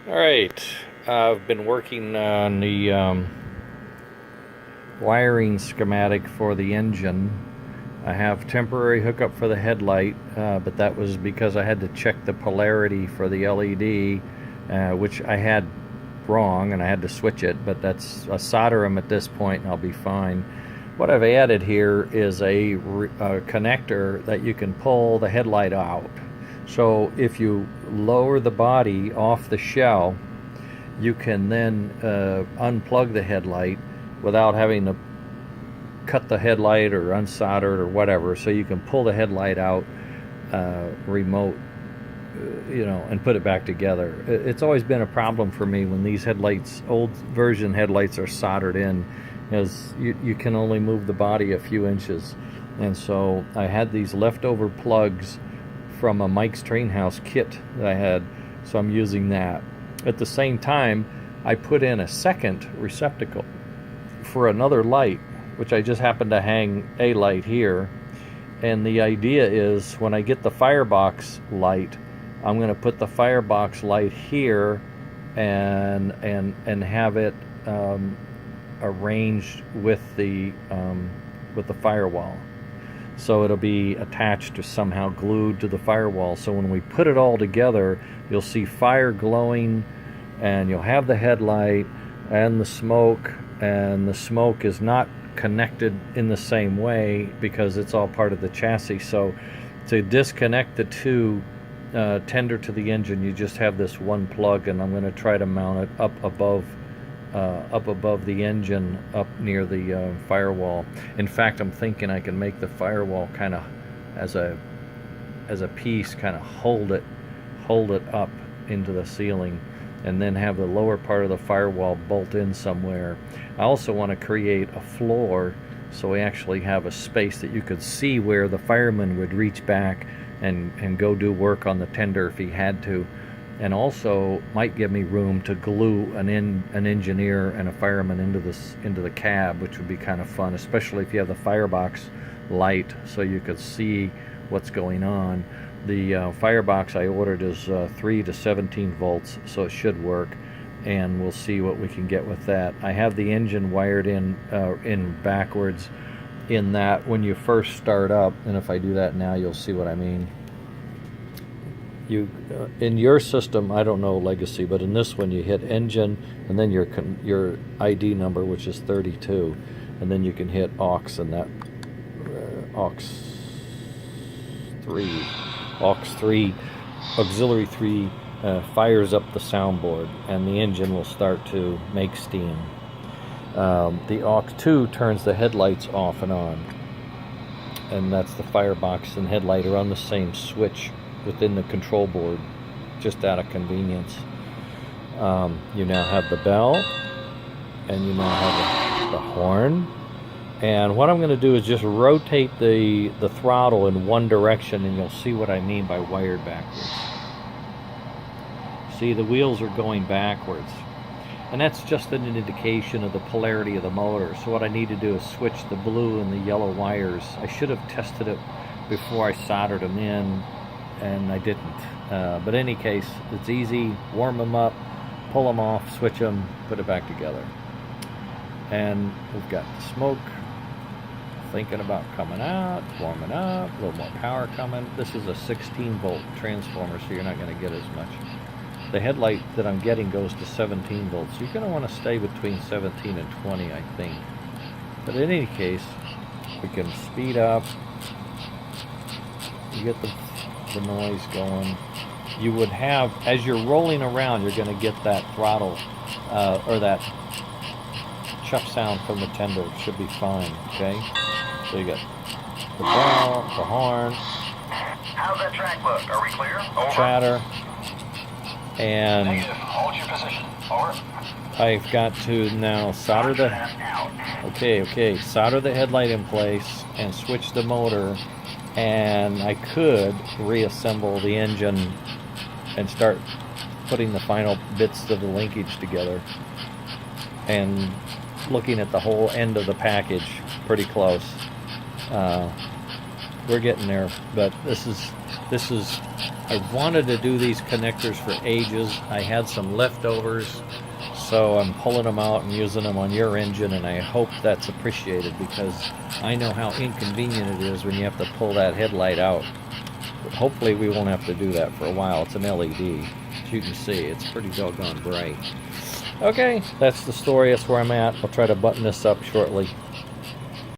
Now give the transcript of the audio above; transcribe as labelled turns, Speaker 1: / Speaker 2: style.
Speaker 1: Alright, I've been working on the wiring schematic for the engine. I have temporary hookup for the headlight, but that was because I had to check the polarity for the LED, which I had wrong, and I had to switch it, but that's a solder them at this point and I'll be fine. What I've added here is a connector that you can pull the headlight out. So if you lower the body off the shell, you can then unplug the headlight without having to cut the headlight or unsolder it or whatever. So you can pull the headlight out remote, and put it back together. It's always been a problem for me when these headlights, old version headlights, are soldered in, as you can only move the body a few inches. And so I had these leftover plugs from a Mike's Train House kit that I had, so I'm using that. At the same time, I put in a second receptacle for another light, which I just happened to hang a light here. And the idea is, when I get the Firebox light, I'm going to put the Firebox light here and have it arranged with the firewall. So it'll be attached or somehow glued to the firewall. So when we put it all together, you'll see fire glowing, and you'll have the headlight and the smoke is not connected in the same way because it's all part of the chassis. So to disconnect the two tender to the engine, you just have this one plug, and I'm going to try to mount it up above the engine, up near the firewall. In fact, I'm thinking I can make the firewall kind of as a piece, kind of hold it up into the ceiling, and then have the lower part of the firewall bolt in somewhere. I also want to create a floor, so we actually have a space that you could see where the fireman would reach back and go do work on the tender if he had to. And also might give me room to glue an engineer and a fireman into the cab, which would be kind of fun, especially if you have the Firebox light, so you could see what's going on. The Firebox I ordered is 3 to 17 volts, so it should work, and we'll see what we can get with that. I have the engine wired in backwards, in that when you first start up, and if I do that now, you'll see what I mean. You in your system, I don't know Legacy, but in this one you hit engine and then your ID number, which is 32, and then you can hit aux, and that aux 3 auxiliary 3 fires up the soundboard, and the engine will start to make steam. The aux 2 turns the headlights off and on, and that's the Firebox and headlight are on the same switch within the control board, just out of convenience. You now have the bell, and you now have the horn. And what I'm going to do is just rotate the throttle in one direction, and you'll see what I mean by wired backwards. See, the wheels are going backwards, and that's just an indication of the polarity of the motor. So what I need to do is switch the blue and the yellow wires. I should have tested it before I soldered them in, and I didn't. But in any case, it's easy. Warm them up, pull them off, switch them, put it back together. And we've got the smoke thinking about coming out, warming up, a little more power coming. This is a 16-volt transformer, so you're not going to get as much. The headlight that I'm getting goes to 17 volts. You're going to want to stay between 17 and 20, I think. But in any case, we can speed up. You get the noise going. You would have, as you're rolling around, you're going to get that throttle or that chuff sound from the tender. It should be fine. Okay, so you got the bell, the horn.
Speaker 2: How's that track look? Are we clear? Over.
Speaker 1: Chatter. And
Speaker 2: negative. Hold your position. Over.
Speaker 1: I've got to now solder solder the headlight in place and switch the motor. And I could reassemble the engine and start putting the final bits of the linkage together. And looking at the whole end of the package, pretty close. We're getting there, but this is I wanted to do these connectors for ages. I had some leftovers, so I'm pulling them out and using them on your engine, and I hope that's appreciated, because I know how inconvenient it is when you have to pull that headlight out. But hopefully we won't have to do that for a while. It's an LED. As you can see, it's pretty doggone bright. Okay, that's the story. That's where I'm at. I'll try to button this up shortly.